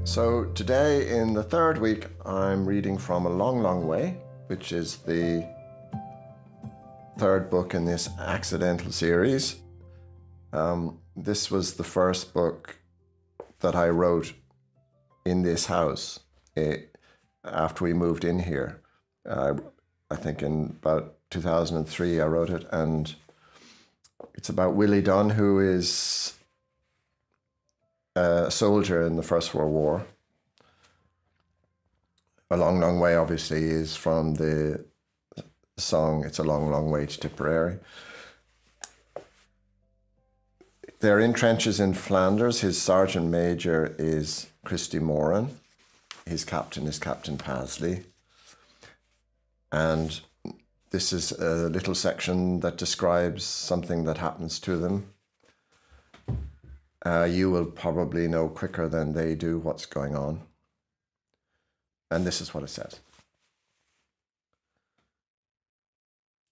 So today in the third week, I'm reading from A Long, Long Way, which is the third book in this accidental series. This was the first book that I wrote in this house after we moved in here. I think in about 2003 I wrote it, and it's about Willie Dunne, who is a soldier in the First World War. A Long, Long Way obviously is from the song It's a Long, Long Way to Tipperary. They're in trenches in Flanders. His sergeant major is Christy Moran. His captain is Captain Pasley. And this is a little section that describes something that happens to them. You will probably know quicker than they do what's going on. And this is what it says.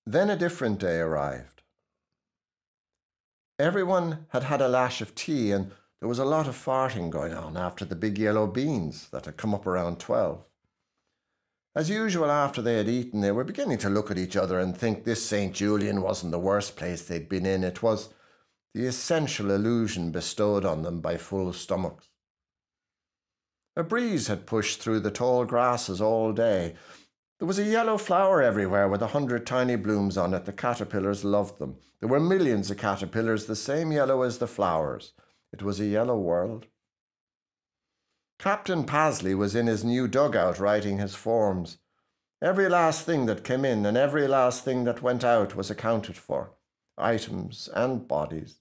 Then a different day arrived. Everyone had had a lash of tea, and there was a lot of farting going on after the big yellow beans that had come up around 12. As usual, after they had eaten, they were beginning to look at each other and think this St. Julian wasn't the worst place they'd been in. It was the essential illusion bestowed on them by full stomachs. A breeze had pushed through the tall grasses all day. There was a yellow flower everywhere with 100 tiny blooms on it. The caterpillars loved them. There were millions of caterpillars, the same yellow as the flowers. It was a yellow world. Captain Pasley was in his new dugout writing his forms. Every last thing that came in and every last thing that went out was accounted for, items and bodies.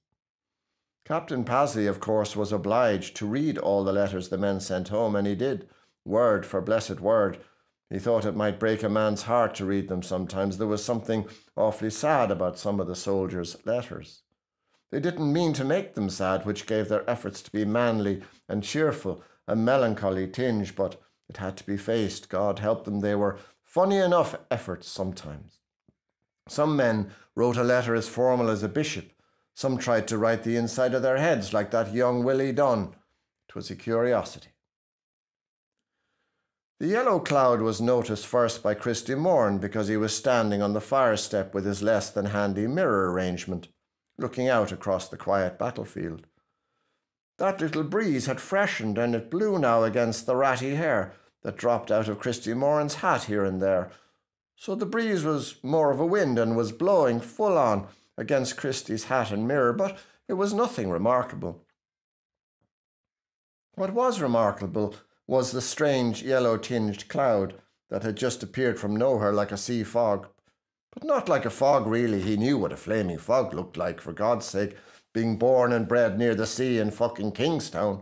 Captain Pasley, of course, was obliged to read all the letters the men sent home, and he did, word for blessed word. He thought it might break a man's heart to read them sometimes. There was something awfully sad about some of the soldiers' letters. They didn't mean to make them sad, which gave their efforts to be manly and cheerful a melancholy tinge, but it had to be faced. God help them, they were funny enough efforts sometimes. Some men wrote a letter as formal as a bishop. Some tried to write the inside of their heads, like that young Willie Dunne. It was a curiosity. The yellow cloud was noticed first by Christy Moran because he was standing on the fire step with his less than handy mirror arrangement, looking out across the quiet battlefield. That little breeze had freshened, and it blew now against the ratty hair that dropped out of Christy Moran's hat here and there. So the breeze was more of a wind and was blowing full on against Christy's hat and mirror, but it was nothing remarkable. What was remarkable was the strange yellow-tinged cloud that had just appeared from nowhere like a sea fog. But not like a fog, really. He knew what a flaming fog looked like, for God's sake, being born and bred near the sea in fucking Kingstown.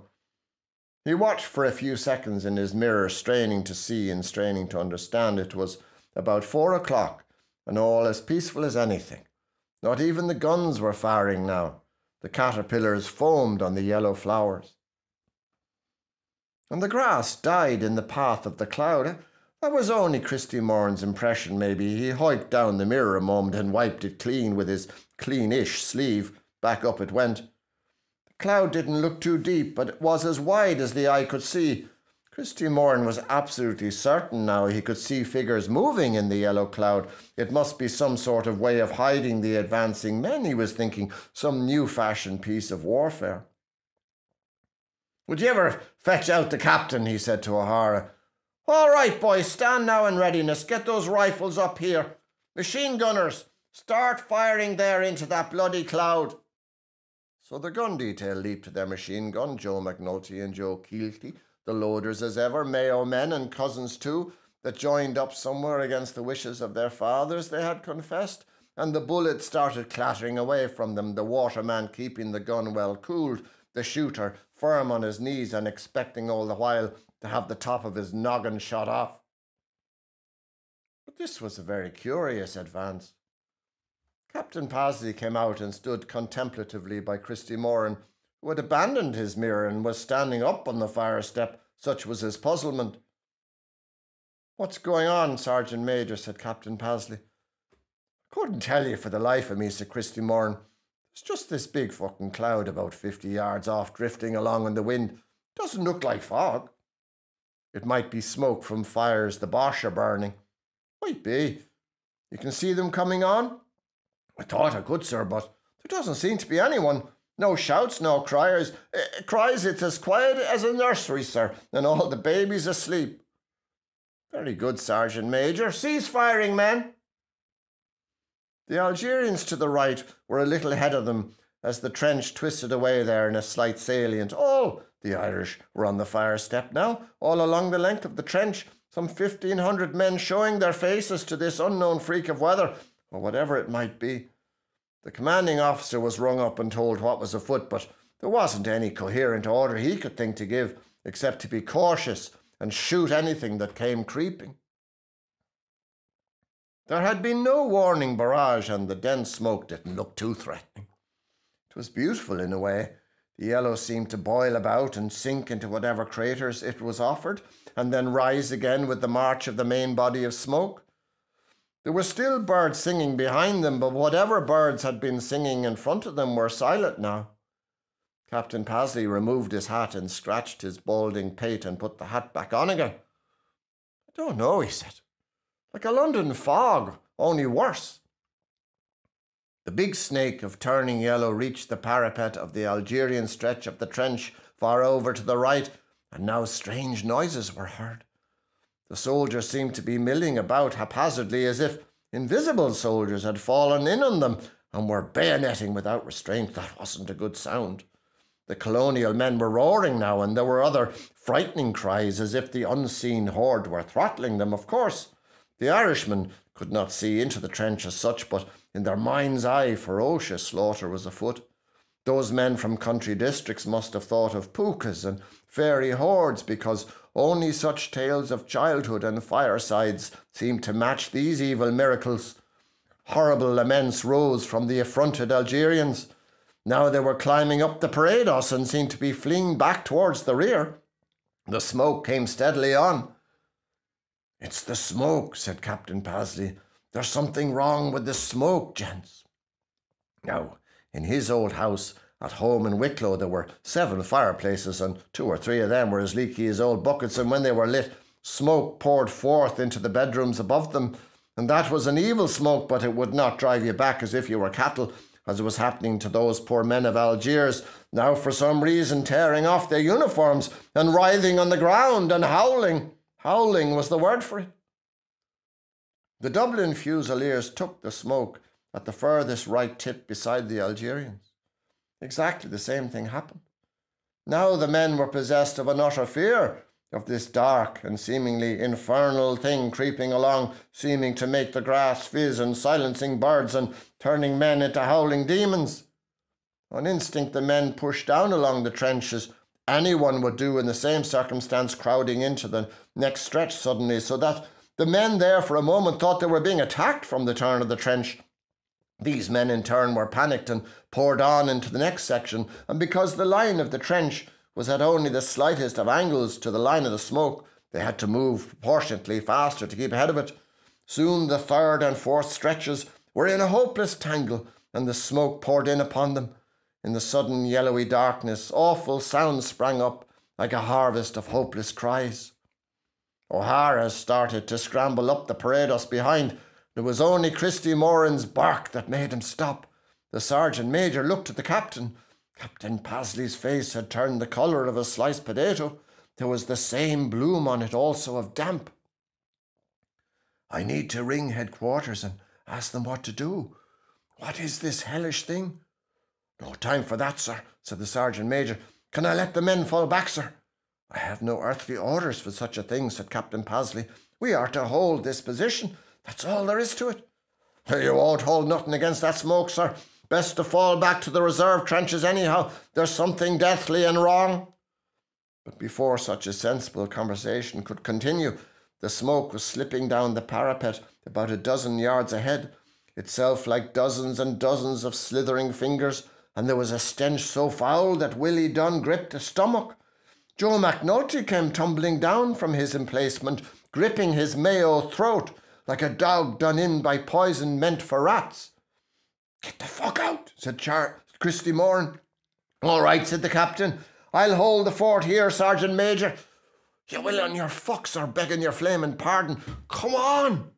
He watched for a few seconds in his mirror, straining to see and straining to understand. It was about 4 o'clock, and all as peaceful as anything. Not even the guns were firing now. The caterpillars foamed on the yellow flowers. And the grass died in the path of the cloud. That was only Christy Moran's impression, maybe. He hiked down the mirror a moment and wiped it clean with his cleanish sleeve. Back up it went. The cloud didn't look too deep, but it was as wide as the eye could see. Christy Moran was absolutely certain now he could see figures moving in the yellow cloud. It must be some sort of way of hiding the advancing men, he was thinking, some new-fashioned piece of warfare. "Would you ever fetch out the captain?" he said to O'Hara. "All right, boys, stand now in readiness. Get those rifles up here. Machine gunners, start firing there into that bloody cloud." So the gun detail leaped to their machine gun, Joe McNulty and Joe Keelty, the loaders as ever, Mayo men and cousins too, that joined up somewhere against the wishes of their fathers, they had confessed, and the bullets started clattering away from them, the waterman keeping the gun well cooled, the shooter firm on his knees and expecting all the while to have the top of his noggin shot off. But this was a very curious advance. Captain Pasley came out and stood contemplatively by Christy Moran, who had abandoned his mirror and was standing up on the fire step. Such was his puzzlement. "What's going on, Sergeant Major?" said Captain Pasley. "I couldn't tell you for the life of me," said Christy Moran. "There's just this big fucking cloud about 50 yards off, drifting along in the wind. Doesn't look like fog. It might be smoke from fires the Boche are burning. Might be. You can see them coming on? I thought I could, sir, but there doesn't seem to be anyone. No shouts, no cries. It's as quiet as a nursery, sir, and all the babies asleep. Very good, Sergeant Major. Cease firing, men. The Algerians to the right were a little ahead of them as the trench twisted away there in a slight salient. All the Irish were on the fire step now, all along the length of the trench, some 1,500 men showing their faces to this unknown freak of weather, or whatever it might be. The commanding officer was rung up and told what was afoot, but there wasn't any coherent order he could think to give, except to be cautious and shoot anything that came creeping. There had been no warning barrage, and the dense smoke didn't look too threatening. It was beautiful in a way. The yellow seemed to boil about and sink into whatever craters it was offered, and then rise again with the march of the main body of smoke. There were still birds singing behind them, but whatever birds had been singing in front of them were silent now. Captain Pasley removed his hat and scratched his balding pate and put the hat back on again. I don't know, he said. Like a London fog, only worse. The big snake of turning yellow reached the parapet of the Algerian stretch of the trench far over to the right, and now strange noises were heard. The soldiers seemed to be milling about haphazardly as if invisible soldiers had fallen in on them and were bayoneting without restraint. That wasn't a good sound. The colonial men were roaring now, and there were other frightening cries as if the unseen horde were throttling them. Of course, the Irishmen could not see into the trench as such, but in their mind's eye ferocious slaughter was afoot. Those men from country districts must have thought of pookas and fairy hordes, because only such tales of childhood and firesides seemed to match these evil miracles. Horrible laments rose from the affronted Algerians. Now they were climbing up the parados and seemed to be fleeing back towards the rear. The smoke came steadily on. "It's the smoke," said Captain Pasley. "There's something wrong with the smoke, gents." Now, in his old house at home in Wicklow, there were 7 fireplaces, and 2 or 3 of them were as leaky as old buckets, and when they were lit, smoke poured forth into the bedrooms above them, and that was an evil smoke, but it would not drive you back as if you were cattle, as was happening to those poor men of Algiers, now for some reason tearing off their uniforms and writhing on the ground and howling. Howling was the word for it. The Dublin Fusiliers took the smoke at the furthest right tip beside the Algerians. Exactly the same thing happened. Now the men were possessed of an utter fear of this dark and seemingly infernal thing creeping along, seeming to make the grass fizz and silencing birds and turning men into howling demons. On instinct the men pushed down along the trenches. Anyone would do in the same circumstance, crowding into the next stretch suddenly, so that the men there for a moment thought they were being attacked from the turn of the trench. These men in turn were panicked and poured on into the next section, and because the line of the trench was at only the slightest of angles to the line of the smoke, they had to move proportionately faster to keep ahead of it. Soon the 3rd and 4th stretches were in a hopeless tangle, and the smoke poured in upon them. In the sudden yellowy darkness, awful sounds sprang up like a harvest of hopeless cries. O'Hara started to scramble up the parados behind. It was only Christy Moran's bark that made him stop. The sergeant major looked at the captain. Captain Pasley's face had turned the colour of a sliced potato. There was the same bloom on it also of damp. "I need to ring headquarters and ask them what to do. What is this hellish thing?" "No time for that, sir," said the sergeant major. "Can I let the men fall back, sir?" "I have no earthly orders for such a thing," said Captain Pasley. "We are to hold this position. That's all there is to it." "You won't hold nothing against that smoke, sir. Best to fall back to the reserve trenches anyhow. There's something deathly and wrong." But before such a sensible conversation could continue, the smoke was slipping down the parapet about a dozen yards ahead, itself like dozens and dozens of slithering fingers, and there was a stench so foul that Willie Dunne gripped his stomach. Joe McNulty came tumbling down from his emplacement, gripping his Mayo throat like a dog done in by poison meant for rats. "Get the fuck out," said Christy Moran. "All right," said the captain. "I'll hold the fort here, Sergeant Major." You will on your fucks or begging your flaming pardon. Come on!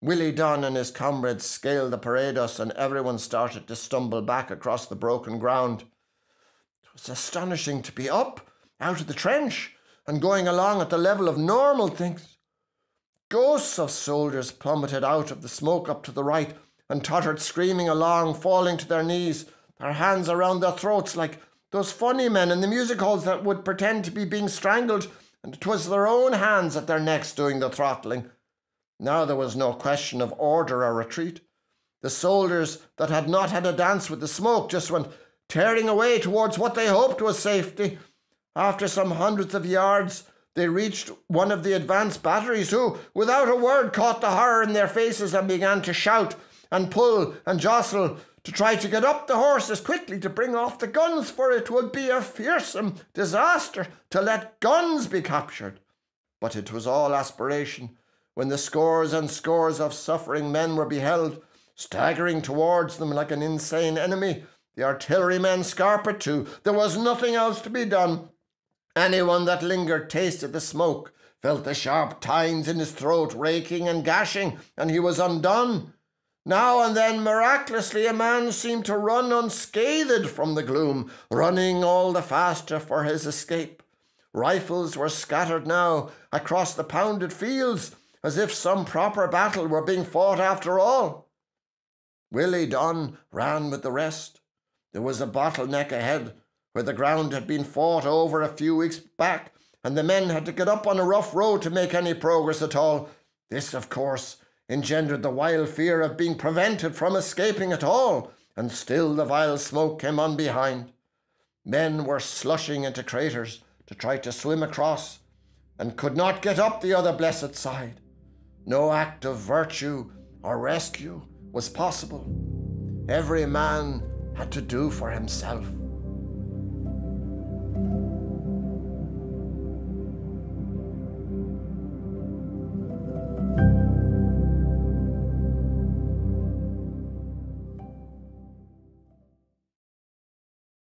Willie Dunne and his comrades scaled the parados and everyone started to stumble back across the broken ground. It was astonishing to be up, out of the trench, and going along at the level of normal things. Ghosts of soldiers plummeted out of the smoke up to the right and tottered screaming along, falling to their knees, their hands around their throats like those funny men in the music halls that would pretend to be being strangled, and it was their own hands at their necks doing the throttling. Now there was no question of order or retreat. The soldiers that had not had a dance with the smoke just went tearing away towards what they hoped was safety. After some hundreds of yards, they reached one of the advanced batteries who, without a word, caught the horror in their faces and began to shout and pull and jostle to try to get up the horses quickly to bring off the guns, for it would be a fearsome disaster to let guns be captured. But it was all aspiration when the scores and scores of suffering men were beheld, staggering towards them like an insane enemy. The artillerymen scarpered too. There was nothing else to be done. Anyone that lingered tasted the smoke, felt the sharp tines in his throat raking and gashing, and he was undone. Now and then, miraculously, a man seemed to run unscathed from the gloom, running all the faster for his escape. Rifles were scattered now across the pounded fields, as if some proper battle were being fought after all. Willie Dunne ran with the rest. There was a bottleneck ahead, where the ground had been fought over a few weeks back, and the men had to get up on a rough road to make any progress at all. This, of course, engendered the wild fear of being prevented from escaping at all, and still the vile smoke came on behind. Men were slushing into craters to try to swim across, and could not get up the other blessed side. No act of virtue or rescue was possible. Every man had to do for himself.